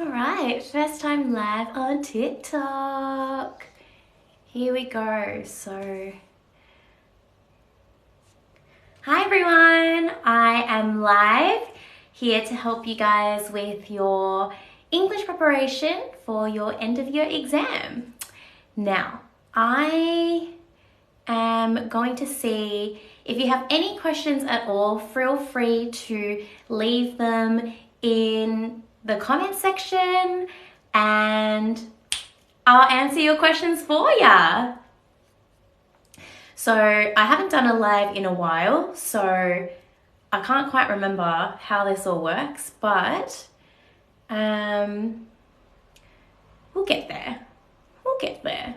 Alright, first time live on TikTok. Here we go. So, hi everyone, I am live here to help you guys with your English preparation for your end of year exam. Now, I am going to see if you have any questions at all, feel free to leave them in the comment section and I'll answer your questions for ya. So I haven't done a live in a while, so I can't quite remember how this all works, but we'll get there. We'll get there.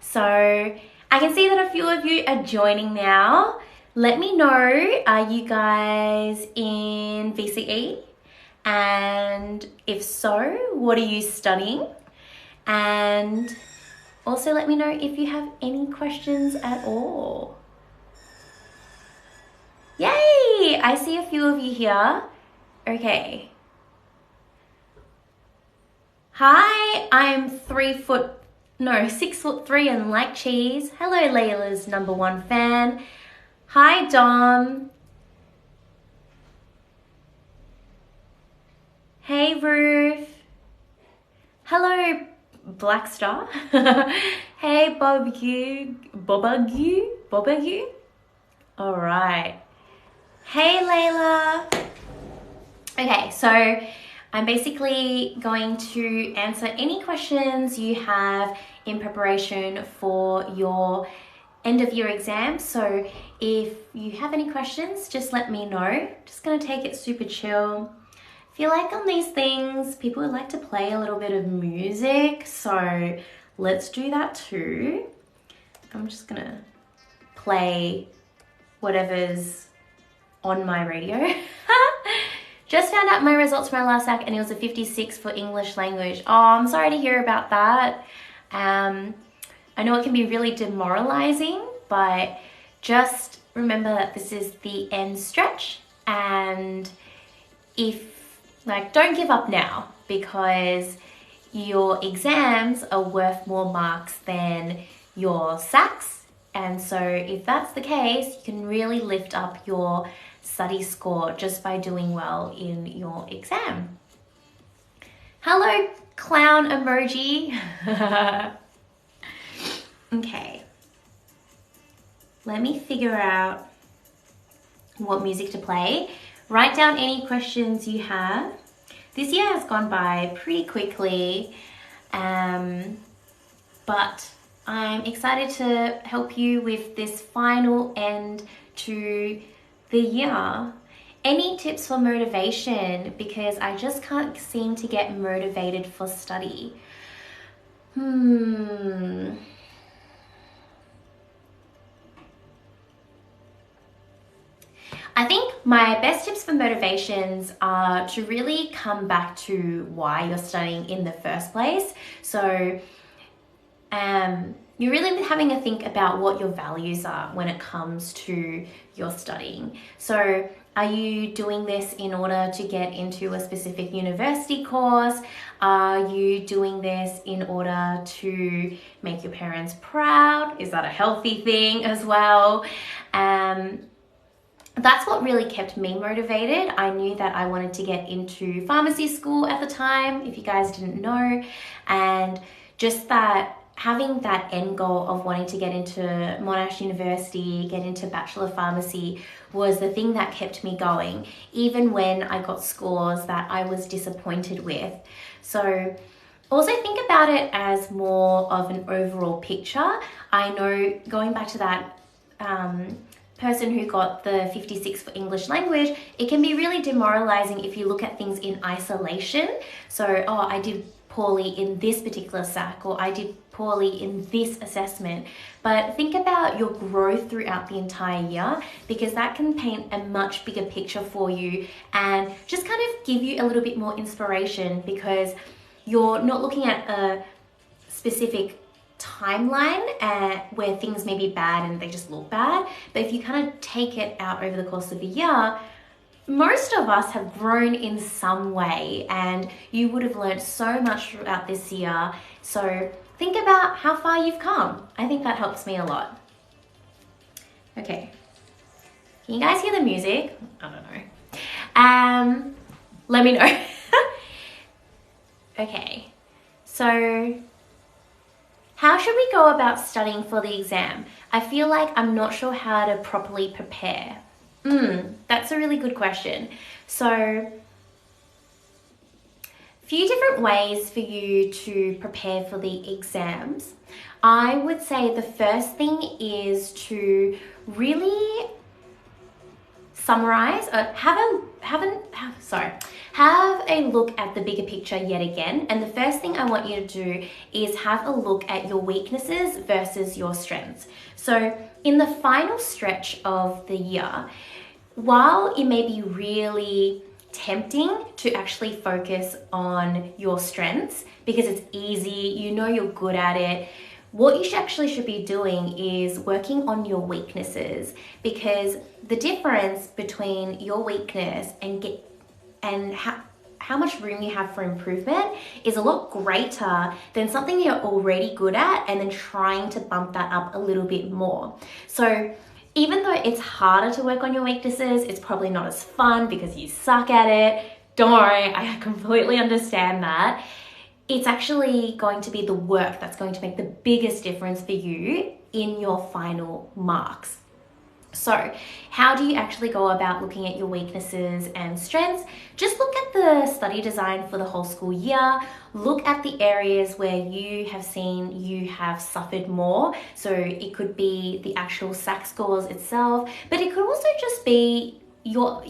So I can see that a few of you are joining now. Let me know, are you guys in VCE? And if so, what are you studying? And also let me know if you have any questions at all. Yay! I see a few of you here. Okay. Hi, I'm 6'3" and like cheese. Hello, Layla's #1 fan. Hi, Dom. Hey, Ruth. Hello, Black Star. Hey, Barbecue. All right. Hey, Layla. Okay, so I'm basically going to answer any questions you have in preparation for your end of year exam. So if you have any questions, just let me know. Just gonna take it super chill. I feel like on these things, people would like to play a little bit of music, so let's do that too. I'm just gonna play whatever's on my radio. Just found out my results for my last act and it was a 56 for English language. Oh, I'm sorry to hear about that. I know it can be really demoralizing, but just remember that this is the end stretch, and don't give up now, because your exams are worth more marks than your SACs. And so if that's the case, you can really lift up your study score just by doing well in your exam. Hello, clown emoji. Okay. Let me figure out what music to play. Write down any questions you have. This year has gone by pretty quickly, but I'm excited to help you with this final end to the year. Any tips for motivation? Because I just can't seem to get motivated for study. I think my best tips for motivations are to really come back to why you're studying in the first place. So you're really having a think about what your values are when it comes to your studying. So are you doing this in order to get into a specific university course? Are you doing this in order to make your parents proud? Is that a healthy thing as well? That's what really kept me motivated. I knew that I wanted to get into pharmacy school at the time, if you guys didn't know, and just that having that end goal of wanting to get into Monash University, get into Bachelor of Pharmacy was the thing that kept me going, even when I got scores that I was disappointed with. So also think about it as more of an overall picture. I know, going back to that person who got the 56 for English language, it can be really demoralizing if you look at things in isolation. So, oh, I did poorly in this particular SAC, or I did poorly in this assessment. But think about your growth throughout the entire year, because that can paint a much bigger picture for you and just kind of give you a little bit more inspiration, because you're not looking at a specific timeline where things may be bad and they just look bad. But if you kind of take it out over the course of a year, most of us have grown in some way, and you would have learned so much throughout this year. So think about how far you've come. I think that helps me a lot. Okay. Can you guys hear the music? I don't know. Let me know. Okay. So how should we go about studying for the exam? I feel like I'm not sure how to properly prepare. That's a really good question. So, a few different ways for you to prepare for the exams. I would say the first thing is to really summarize, have a look at the bigger picture yet again. And the first thing I want you to do is have a look at your weaknesses versus your strengths. So in the final stretch of the year, while it may be really tempting to actually focus on your strengths because it's easy, you know you're good at it, what you should be doing is working on your weaknesses, because the difference between your weakness and how much room you have for improvement is a lot greater than something you're already good at and then trying to bump that up a little bit more. So even though it's harder to work on your weaknesses, it's probably not as fun because you suck at it. Don't worry, I completely understand that. It's actually going to be the work that's going to make the biggest difference for you in your final marks. So how do you actually go about looking at your weaknesses and strengths? Just look at the study design for the whole school year. Look at the areas where you have seen you have suffered more. So it could be the actual SAC scores itself, but it could also just be your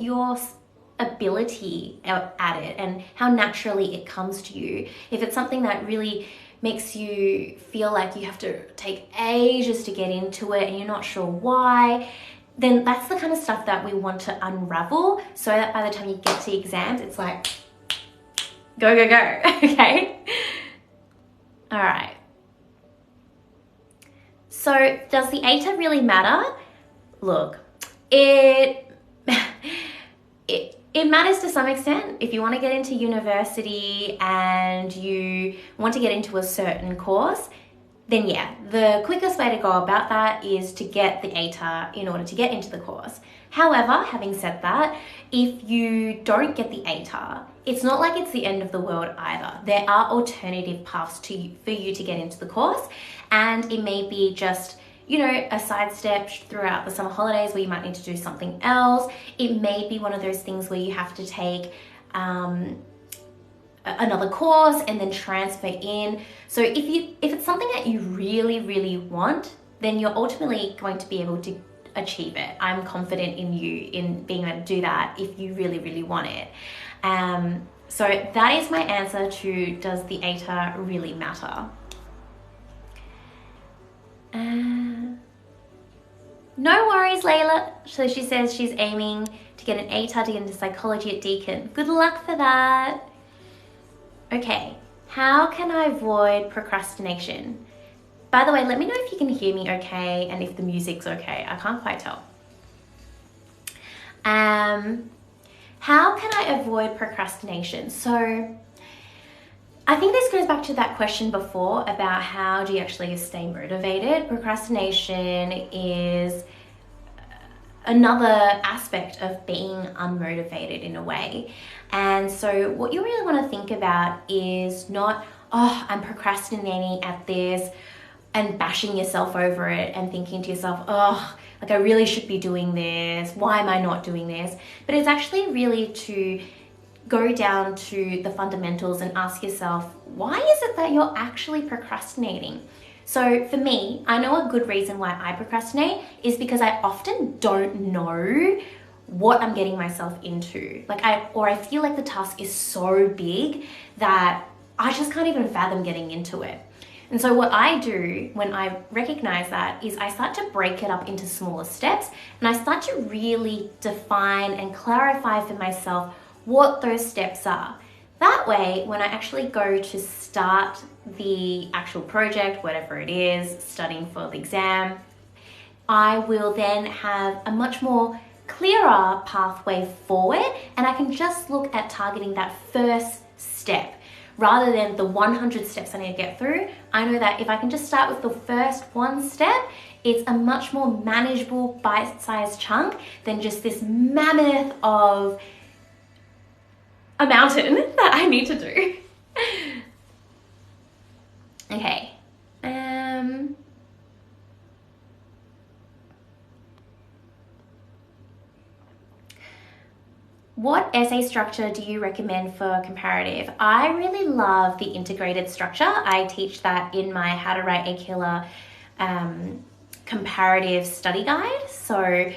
ability at it and how naturally it comes to you. If it's something that really makes you feel like you have to take ages to get into it and you're not sure why, then that's the kind of stuff that we want to unravel so that by the time you get to exams, it's like, go, go, go, okay? All right. So does the ATAR really matter? Look, it matters to some extent. If you want to get into university and you want to get into a certain course, then yeah, the quickest way to go about that is to get the ATAR in order to get into the course. However, having said that, if you don't get the ATAR, it's not like it's the end of the world either. There are alternative paths for you to get into the course, and it may be just, you know, a sidestep throughout the summer holidays where you might need to do something else. It may be one of those things where you have to take another course and then transfer in. So if it's something that you really, really want, then you're ultimately going to be able to achieve it. I'm confident in you in being able to do that if you really, really want it. So that is my answer to, does the ATAR really matter? No worries, Layla. So she says she's aiming to get an ATAR to get into psychology at Deakin. Good luck for that. Okay, how can I avoid procrastination? By the way, let me know if you can hear me okay and if the music's okay. I can't quite tell. How can I avoid procrastination? So I think this goes back to that question before about how do you actually stay motivated. Procrastination is another aspect of being unmotivated in a way. And so what you really want to think about is not, oh, I'm procrastinating at this and bashing yourself over it and thinking to yourself, oh, like I really should be doing this. Why am I not doing this? But it's actually really to go down to the fundamentals and ask yourself, why is it that you're actually procrastinating? So for me, I know a good reason why I procrastinate is because I often don't know what I'm getting myself into. I feel like the task is so big that I just can't even fathom getting into it. And so what I do when I recognize that is I start to break it up into smaller steps, and I start to really define and clarify for myself what those steps are. That way, when I actually go to start the actual project, whatever it is, studying for the exam, I will then have a much more clearer pathway forward, and I can just look at targeting that first step rather than the 100 steps I need to get through. I know that if I can just start with the first one step, it's a much more manageable bite-sized chunk than just this mammoth of a mountain that I need to do. Okay. What essay structure do you recommend for comparative? I really love the integrated structure. I teach that in my How to Write a Killer Comparative study guide. So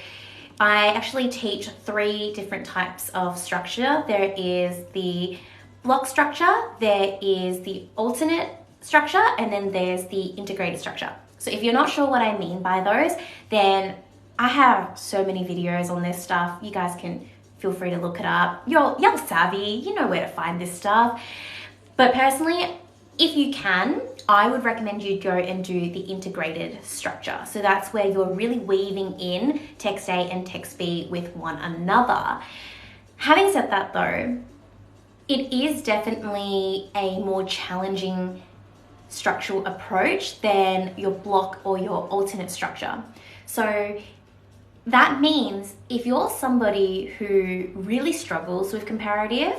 I actually teach 3 different types of structure. There is the block structure, there is the alternate structure, and then there's the integrated structure. So if you're not sure what I mean by those, then I have so many videos on this stuff. You guys can feel free to look it up. You're savvy, you know where to find this stuff. But personally, if you can, I would recommend you go and do the integrated structure. So that's where you're really weaving in text A and text B with one another. Having said that though, it is definitely a more challenging structural approach than your block or your alternate structure. So that means if you're somebody who really struggles with comparative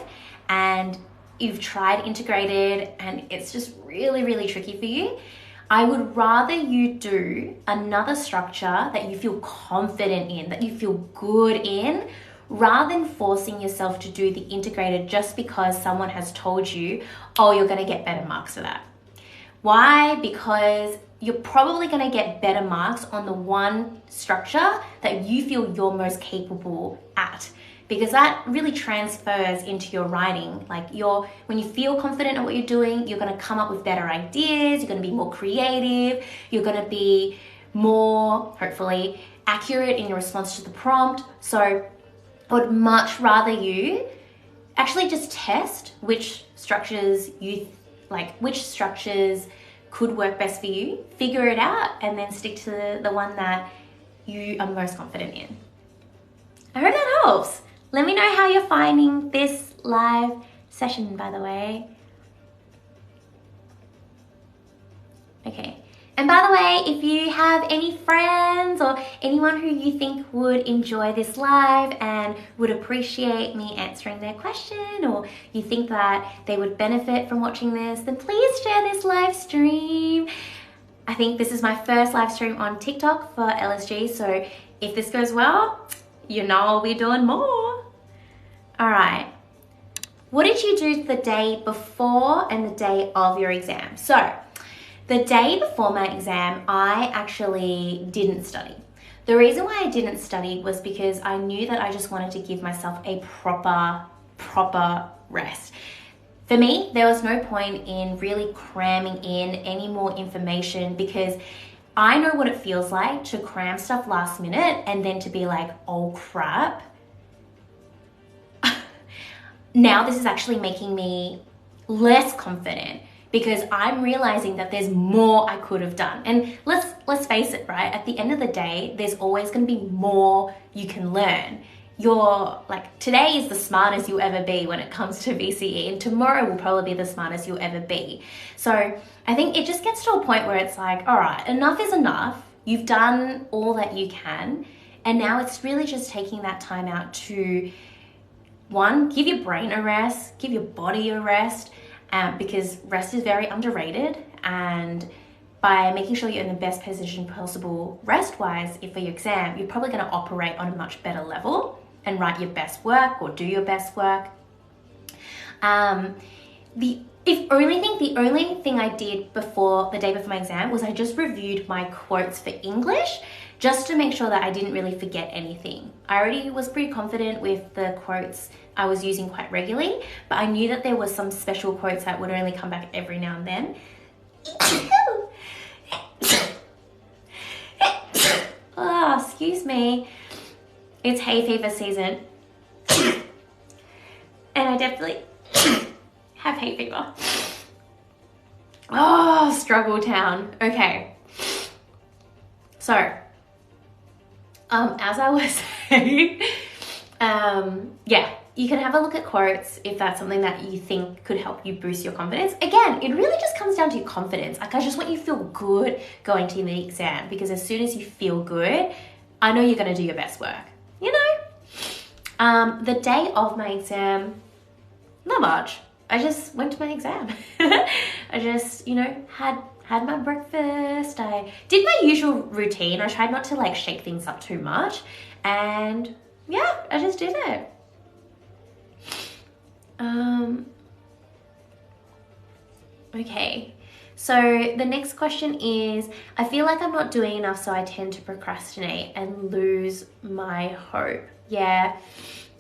and you've tried integrated and it's just really, really tricky for you, I would rather you do another structure that you feel confident in, that you feel good in, rather than forcing yourself to do the integrated just because someone has told you, oh, you're gonna get better marks for that. Why? Because you're probably going to get better marks on the one structure that you feel you're most capable at, because that really transfers into your writing. Like when you feel confident in what you're doing, you're going to come up with better ideas, you're going to be more creative, you're going to be more, hopefully, accurate in your response to the prompt. So I would much rather you actually just test which structures could work best for you, figure it out, and then stick to the one that you are most confident in. I hope that helps. Let me know how you're finding this live session, by the way. Okay. And by the way, if you have any friends or anyone who you think would enjoy this live and would appreciate me answering their question, or you think that they would benefit from watching this, then please share this live stream. I think this is my first live stream on TikTok for LSG, so if this goes well, you know I'll be doing more. All right. What did you do the day before and the day of your exam? So, the day before my exam, I actually didn't study. The reason why I didn't study was because I knew that I just wanted to give myself a proper rest. For me, there was no point in really cramming in any more information, because I know what it feels like to cram stuff last minute and then to be like, oh crap. Now this is actually making me less confident, because I'm realizing that there's more I could have done. And let's face it, right? At the end of the day, there's always going to be more you can learn. Today is the smartest you'll ever be when it comes to VCE, and tomorrow will probably be the smartest you'll ever be. So I think it just gets to a point where it's like, all right, enough is enough. You've done all that you can. And now it's really just taking that time out to, one, give your brain a rest, give your body a rest, because rest is very underrated, and by making sure you're in the best position possible rest-wise for your exam, you're probably going to operate on a much better level and write your best work or do your best work. The only thing I did the day before my exam was I just reviewed my quotes for English, just to make sure that I didn't really forget anything. I already was pretty confident with the quotes I was using quite regularly, but I knew that there was some special quotes that would only come back every now and then. Oh, excuse me. It's hay fever season. And I definitely have hay fever. Oh, struggle town. Okay. So, as I was okay? Yeah, you can have a look at quotes if that's something that you think could help you boost your confidence. Again, it really just comes down to your confidence. Like, I just want you to feel good going to the exam, because as soon as you feel good, I know you're going to do your best work, you know? The day of my exam, not much. I just went to my exam. I just, you know, had my breakfast. I did my usual routine. I tried not to like shake things up too much. And yeah, I just did it. Okay, so the next question is, I feel like I'm not doing enough, so I tend to procrastinate and lose my hope. Yeah,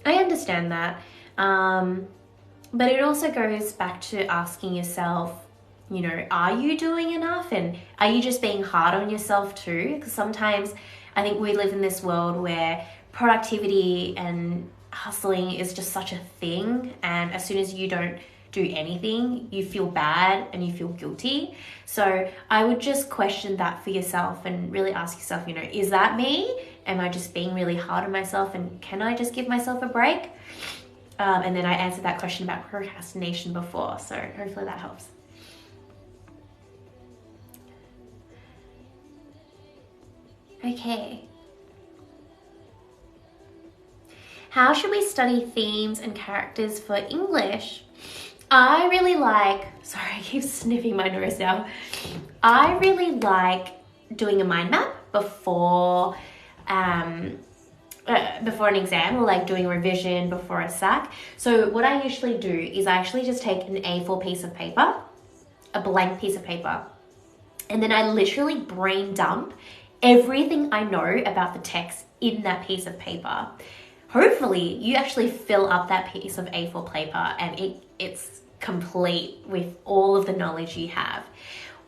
I understand that. But it also goes back to asking yourself, you know, are you doing enough? And are you just being hard on yourself too? Because sometimes I think we live in this world where productivity and hustling is just such a thing. And as soon as you don't do anything, you feel bad and you feel guilty. So I would just question that for yourself and really ask yourself, you know, is that me? Am I just being really hard on myself? And can I just give myself a break? And then I answered that question about procrastination before, so hopefully that helps. Okay. How should we study themes and characters for English? I really like, sorry, I keep sniffing my nose now. I really like doing a mind map before an exam, or like doing a revision before a SAC. So what I usually do is I actually just take an A4 piece of paper, a blank piece of paper, and then I literally brain dump everything I know about the text in that piece of paper. Hopefully you actually fill up that piece of A4 paper and it's complete with all of the knowledge you have.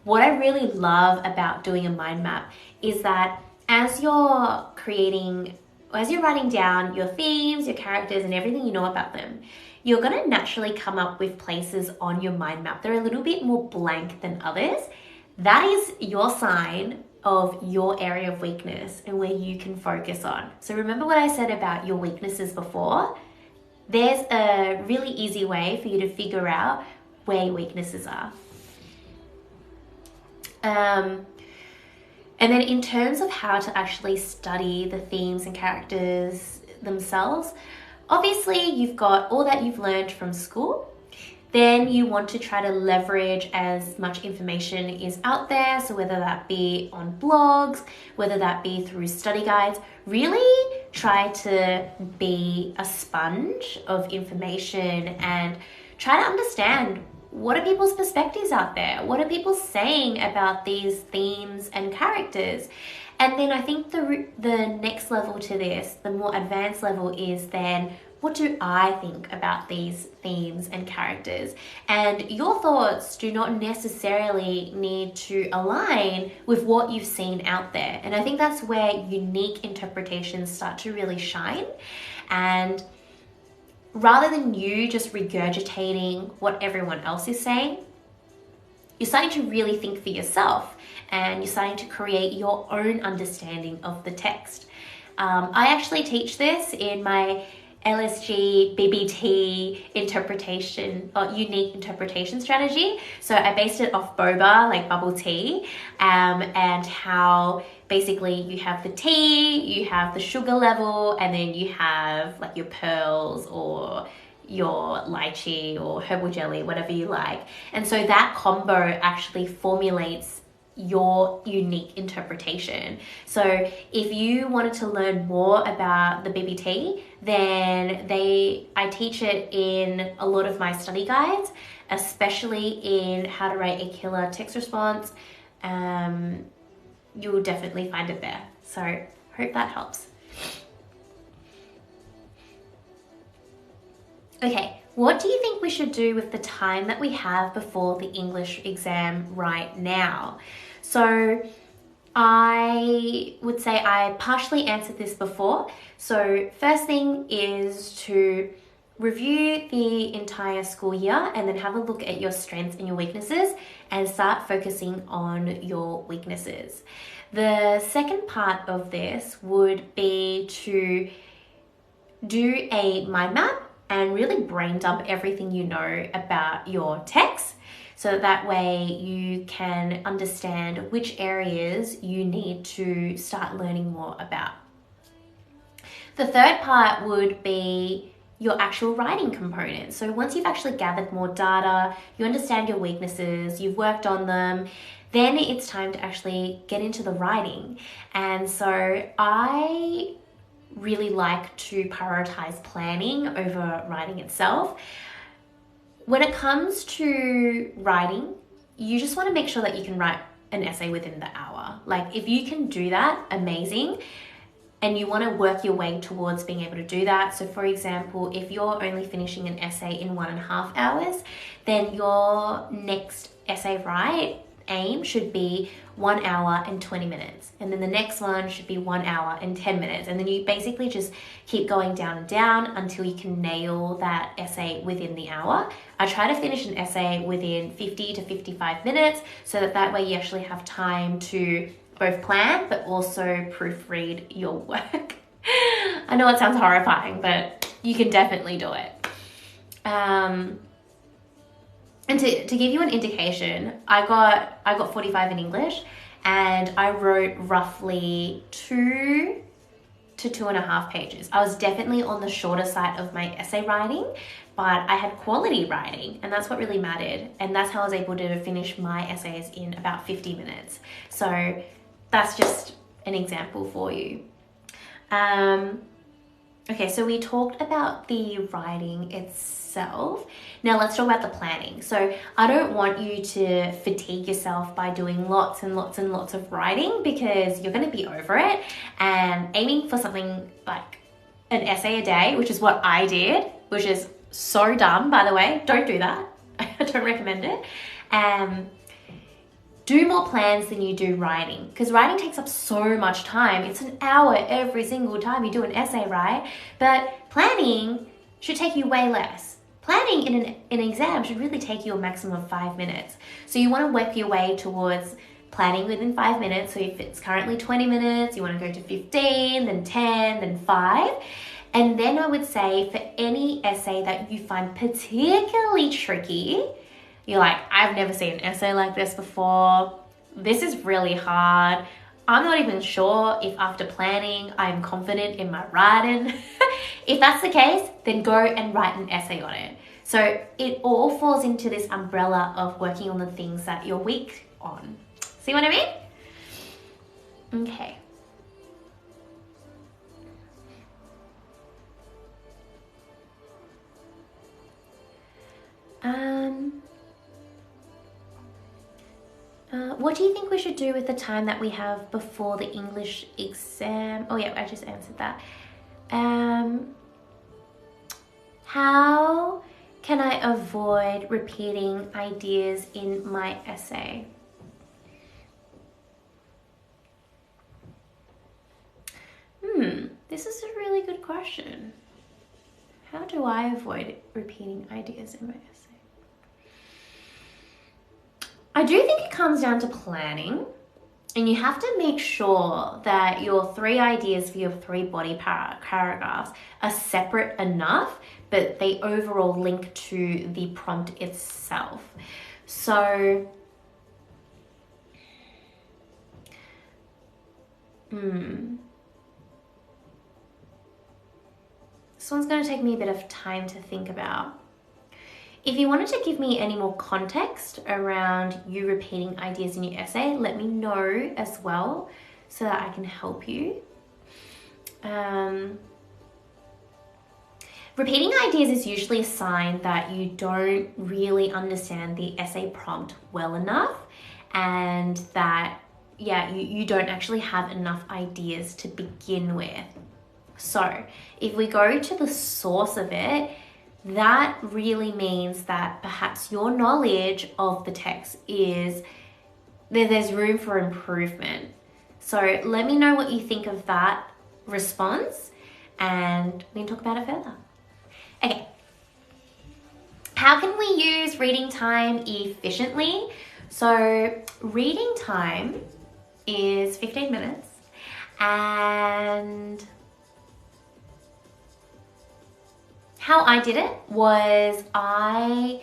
What I really love about doing a mind map is that as you're writing down your themes, your characters, and everything you know about them, you're going to naturally come up with places on your mind map that are a little bit more blank than others. That is your sign of your area of weakness and where you can focus on. So remember what I said about your weaknesses before? There's a really easy way for you to figure out where your weaknesses are. And then in terms of how to actually study the themes and characters themselves, obviously you've got all that you've learned from school. Then you want to try to leverage as much information is out there. So whether that be on blogs, whether that be through study guides, really try to be a sponge of information and try to understand, what are people's perspectives out there? What are people saying about these themes and characters? And then I think the next level to this, the more advanced level, is then, what do I think about these themes and characters? And your thoughts do not necessarily need to align with what you've seen out there. And I think that's where unique interpretations start to really shine. And rather than you just regurgitating what everyone else is saying, you're starting to really think for yourself and you're starting to create your own understanding of the text. I actually teach this in my LSG BBT interpretation, or unique interpretation strategy. So I based it off boba, like bubble tea, and how basically you have the tea, you have the sugar level, and then you have like your pearls or your lychee or herbal jelly, whatever you like. And so that combo actually formulates your unique interpretation. So if you wanted to learn more about the BBT, then I teach it in a lot of my study guides, especially in how to write a killer text response. You'll definitely find it there. So hope that helps. Okay, what do you think we should do with the time that we have before the English exam right now? So I would say I partially answered this before. So first thing is to review the entire school year and then have a look at your strengths and your weaknesses and start focusing on your weaknesses. The second part of this would be to do a mind map and really brain dump everything you know about your text, so that way you can understand which areas you need to start learning more about. The third part would be your actual writing component. So once you've actually gathered more data, you understand your weaknesses, you've worked on them, then it's time to actually get into the writing. And so I really like to prioritize planning over writing itself. When it comes to writing, you just want to make sure that you can write an essay within the hour. Like if you can do that, amazing. And you want to work your way towards being able to do that. So for example, if you're only finishing an essay in 1.5 hours, then your next essay write aim should be 1 hour and 20 minutes. And then the next one should be 1 hour and 10 minutes. And then you basically just keep going down and down until you can nail that essay within the hour. I try to finish an essay within 50 to 55 minutes so that way you actually have time to both plan but also proofread your work. I know it sounds horrifying, but you can definitely do it. And to give you an indication, I got 45 in English, and I wrote roughly 2 to 2.5 pages. I was definitely on the shorter side of my essay writing, but I had quality writing, and that's what really mattered. And that's how I was able to finish my essays in about 50 minutes. So that's just an example for you. Okay, so we talked about the writing itself. Now let's talk about the planning. So I don't want you to fatigue yourself by doing lots and lots and lots of writing, because you're going to be over it, and aiming for something like an essay a day, which is what I did, which is so dumb, by the way. Don't do that. I don't recommend it. Do more plans than you do writing, because writing takes up so much time. It's an hour every single time you do an essay, right? But planning should take you way less. Planning in an exam should really take you a maximum of 5 minutes. So you want to work your way towards planning within 5 minutes. So if it's currently 20 minutes, you want to go to 15, then 10, then 5. And then I would say for any essay that you find particularly tricky, you're like, I've never seen an essay like this before. This is really hard. I'm not even sure if after planning, I'm confident in my writing. If that's the case, then go and write an essay on it. So it all falls into this umbrella of working on the things that you're weak on. See what I mean? Okay. What do you think we should do with the time that we have before the English exam? Oh yeah, I just answered that. How can I avoid repeating ideas in my essay? This is a really good question. How do I avoid repeating ideas in my essay? I do think it comes down to planning, and you have to make sure that your 3 ideas for your 3 body paragraphs are separate enough, but they overall link to the prompt itself. So, this one's going to take me a bit of time to think about. If you wanted to give me any more context around you repeating ideas in your essay, let me know as well so that I can help you. Repeating ideas is usually a sign that you don't really understand the essay prompt well enough, and that, you don't actually have enough ideas to begin with. So if we go to the source of it, that really means that perhaps your knowledge of the text is there's room for improvement. So let me know what you think of that response, and we can talk about it further. Okay. How can we use reading time efficiently? So reading time is 15 minutes, and how I did it was I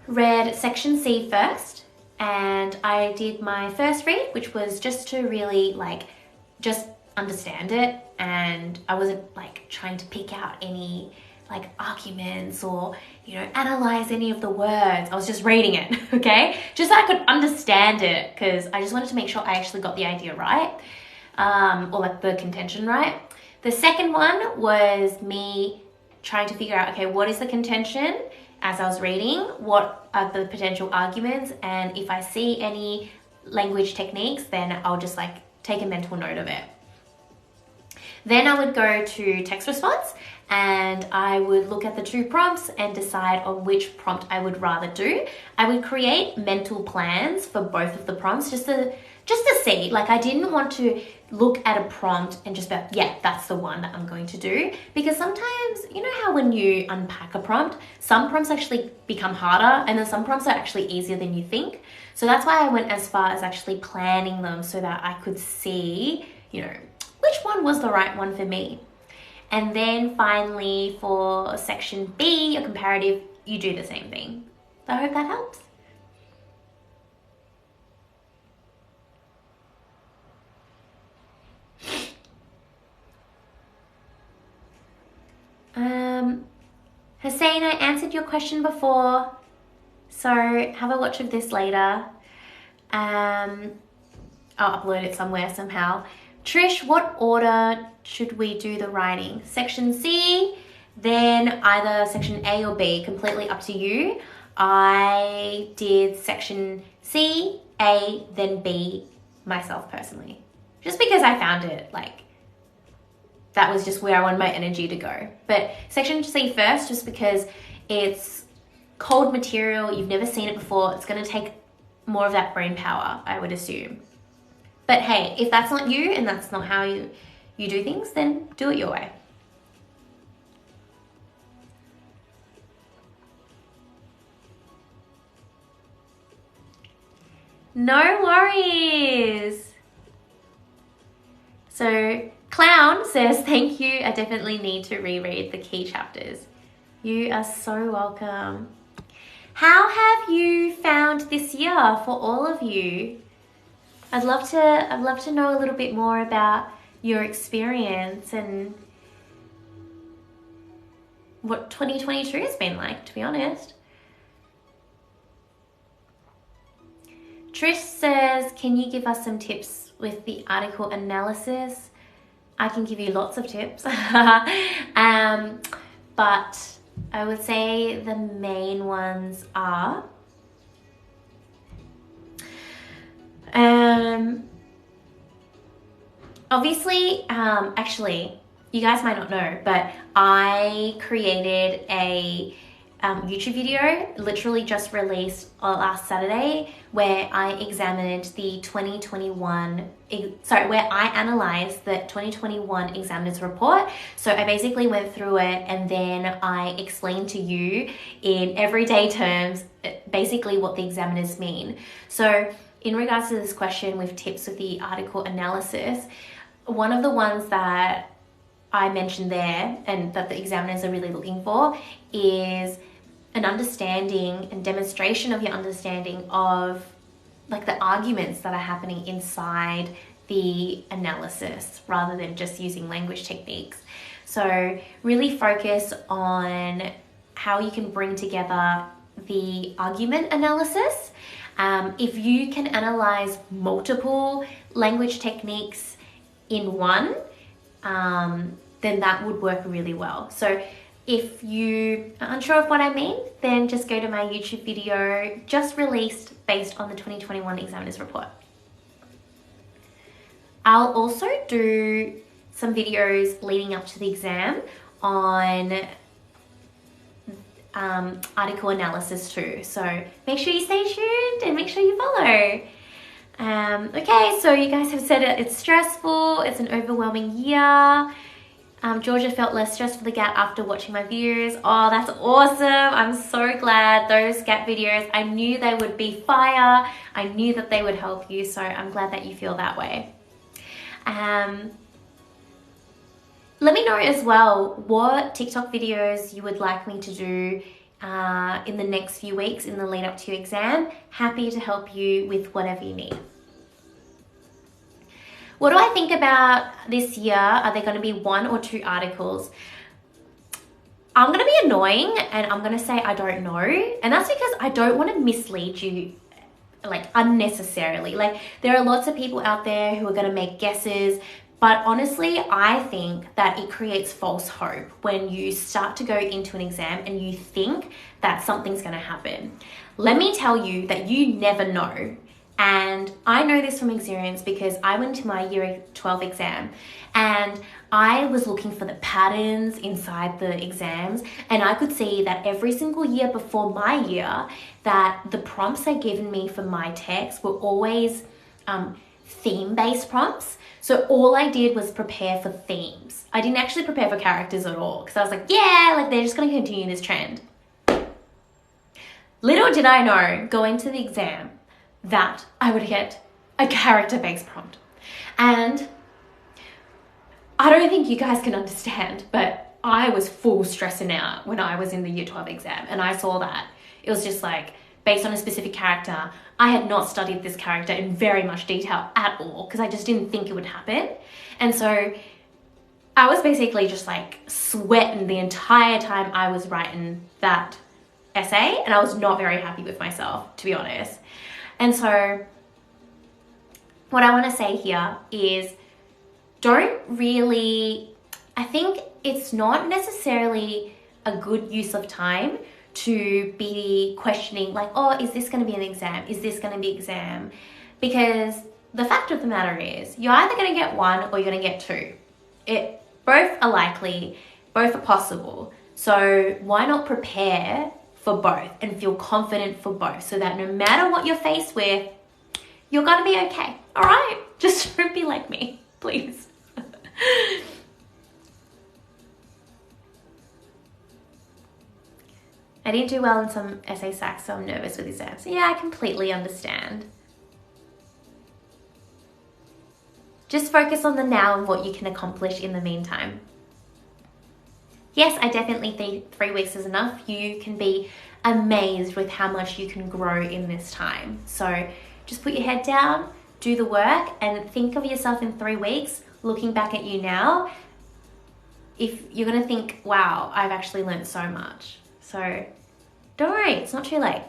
read section C first, and I did my first read, which was just to really like just understand it, and I wasn't like trying to pick out any like arguments or, you know, analyze any of the words. I was just reading it, okay? Just so I could understand it, because I just wanted to make sure I actually got the idea right, or like the contention right. The second one was me trying to figure out, okay, what is the contention as I was reading? What are the potential arguments? And if I see any language techniques, then I'll just like take a mental note of it. Then I would go to text response, and I would look at the two prompts and decide on which prompt I would rather do. I would create mental plans for both of the prompts just to see. Like, I didn't want to look at a prompt and just be like, yeah, that's the one that I'm going to do. Because sometimes, you know how when you unpack a prompt, some prompts actually become harder, and then some prompts are actually easier than you think. So that's why I went as far as actually planning them so that I could see, you know, which one was the right one for me. And then finally for section B, a comparative, you do the same thing. So I hope that helps. Hussein, I answered your question before, so have a watch of this later. I'll upload it somewhere somehow. Trish, what order should we do the writing? Section C, then either section A or B, completely up to you. I did section C, A, then B myself personally. Just because I found it, like, that was just where I wanted my energy to go. But section C first, just because it's cold material, you've never seen it before, it's gonna take more of that brain power, I would assume. But hey, if that's not you and that's not how you do things, then do it your way. No worries. So Clown says, thank you, I definitely need to reread the key chapters. You are so welcome. How have you found this year for all of you? I'd love to know a little bit more about your experience and what 2022 has been like, to be honest. Trish says, can you give us some tips with the article analysis? I can give you lots of tips. But I would say the main ones are obviously, actually, you guys might not know, but I created a YouTube video, literally just released last Saturday, where I examined the 2021, where I analyzed the 2021 examiner's report. So I basically went through it and then I explained to you in everyday terms, basically what the examiners mean. So in regards to this question with tips with the article analysis, one of the ones that I mentioned there and that the examiners are really looking for is an understanding and demonstration of your understanding of like the arguments that are happening inside the analysis rather than just using language techniques. So really focus on how you can bring together the argument analysis. If you can analyze multiple language techniques in one, then that would work really well. So if you are unsure of what I mean, then just go to my YouTube video just released based on the 2021 examiner's report. I'll also do some videos leading up to the exam on article analysis too. So make sure you stay tuned and make sure you follow. Okay, so you guys have said it's stressful, it's an overwhelming year. Georgia felt less stressed for the GAT after watching my videos. Oh, that's awesome. I'm so glad. Those GAT videos, I knew they would be fire. I knew that they would help you, so I'm glad that you feel that way. Let me know as well what TikTok videos you would like me to do in the next few weeks in the lead up to your exam. Happy to help you with whatever you need. What do I think about this year? Are there going to be 1 or 2 articles? I'm going to be annoying and I'm going to say I don't know. And that's because I don't want to mislead you like unnecessarily. Like there are lots of people out there who are going to make guesses. But honestly, I think that it creates false hope when you start to go into an exam and you think that something's going to happen. Let me tell you that you never know. And I know this from experience because I went to my year 12 exam and I was looking for the patterns inside the exams, and I could see that every single year before my year that the prompts they'd given me for my text were always theme-based prompts. So all I did was prepare for themes. I didn't actually prepare for characters at all because I was like, yeah, like they're just going to continue this trend. Little did I know going into the exam that I would get a character-based prompt. And I don't think you guys can understand, but I was full stressing out when I was in the year 12 exam and I saw that. It was just like, based on a specific character, I had not studied this character in very much detail at all because I just didn't think it would happen. And so I was basically just like sweating the entire time I was writing that essay, and I was not very happy with myself, to be honest. And so what I want to say here is I think it's not necessarily a good use of time to be questioning like, oh, is this going to be an exam? Is this going to be exam? Because the fact of the matter is you're either going to get 1 or you're going to get 2. Both are likely, both are possible. So why not prepare for both and feel confident for both so that no matter what you're faced with, you're going to be okay. All right? Just don't be like me, please. I didn't do well in some essay sacks, so I'm nervous with exams. Yeah, I completely understand. Just focus on the now and what you can accomplish in the meantime. Yes, I definitely think 3 weeks is enough. You can be amazed with how much you can grow in this time. So just put your head down, do the work, and think of yourself in 3 weeks, looking back at you now. If you're gonna think, wow, I've actually learned so much. So don't worry, it's not too late.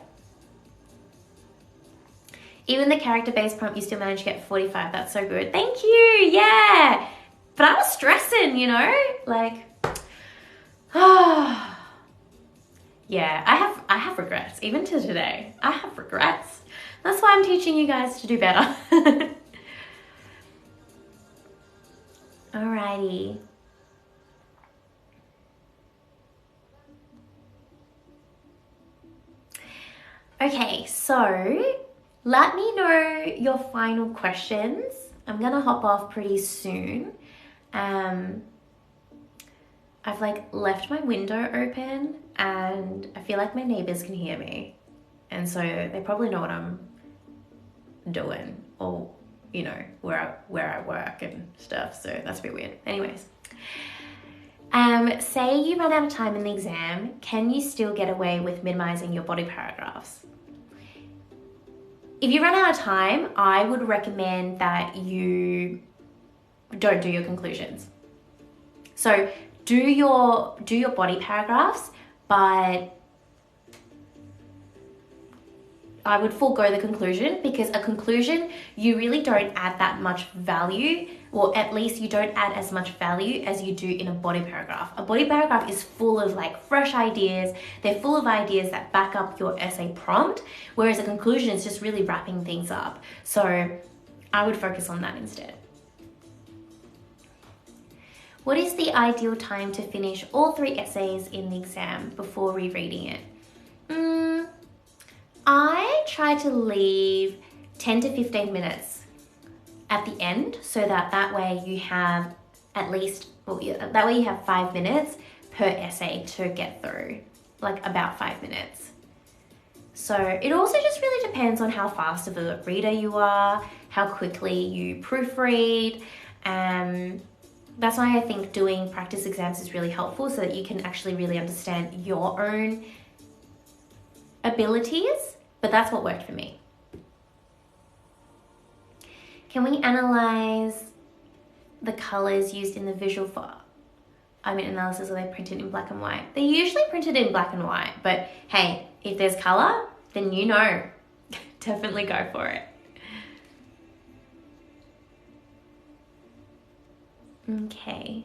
Even the character-based prompt, you still managed to get 45. That's so good. Thank you, yeah. But I was stressing, you know, like, yeah, I have regrets, even to today. I have regrets. That's why I'm teaching you guys to do better. Alrighty. Okay, so let me know your final questions. I'm gonna hop off pretty soon. I've like left my window open and I feel like my neighbors can hear me. And so they probably know what I'm doing, or, you know, where I work and stuff. So that's a bit weird. Anyways, say you run out of time in the exam, can you still get away with minimizing your body paragraphs? If you run out of time, I would recommend that you don't do your conclusions. So do your body paragraphs, but I would forego the conclusion, because a conclusion, you really don't add that much value, or at least you don't add as much value as you do in a body paragraph. A body paragraph is full of like fresh ideas. They're full of ideas that back up your essay prompt, whereas a conclusion is just really wrapping things up. So I would focus on that instead. What is the ideal time to finish all 3 essays in the exam before rereading it? I try to leave 10 to 15 minutes at the end, so that way you have at least, that way you have 5 minutes per essay to get through, like about 5 minutes. So it also just really depends on how fast of a reader you are, how quickly you proofread, that's why I think doing practice exams is really helpful, so that you can actually really understand your own abilities. But that's what worked for me. Can we analyze the colors used in the visual analysis? Are they printed in black and white? They're usually printed in black and white, but hey, if there's color, then you know, definitely go for it. Okay.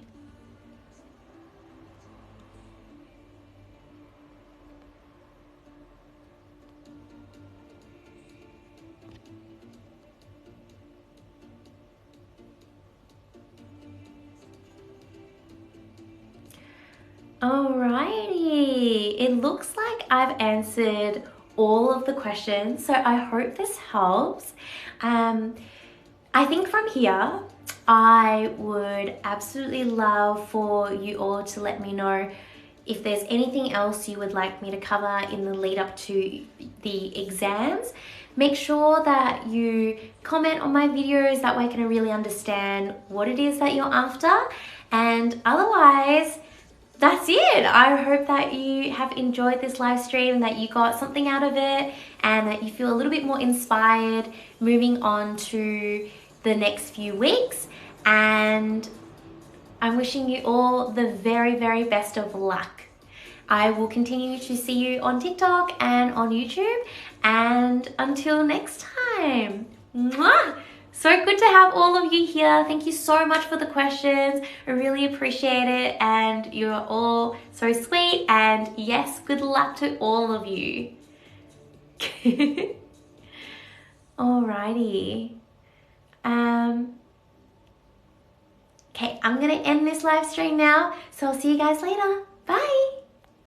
Alrighty, it looks like I've answered all of the questions, so I hope this helps. I think from here, I would absolutely love for you all to let me know if there's anything else you would like me to cover in the lead up to the exams. Make sure that you comment on my videos, that way I can really understand what it is that you're after. And otherwise, that's it. I hope that you have enjoyed this live stream, that you got something out of it, and that you feel a little bit more inspired moving on to the next few weeks. And I'm wishing you all the very, very best of luck. I will continue to see you on TikTok and on YouTube. And until next time, mwah! So good to have all of you here. Thank you so much for the questions. I really appreciate it. And you're all so sweet. And yes, good luck to all of you. Alrighty. Okay, I'm gonna end this live stream now. So I'll see you guys later. Bye.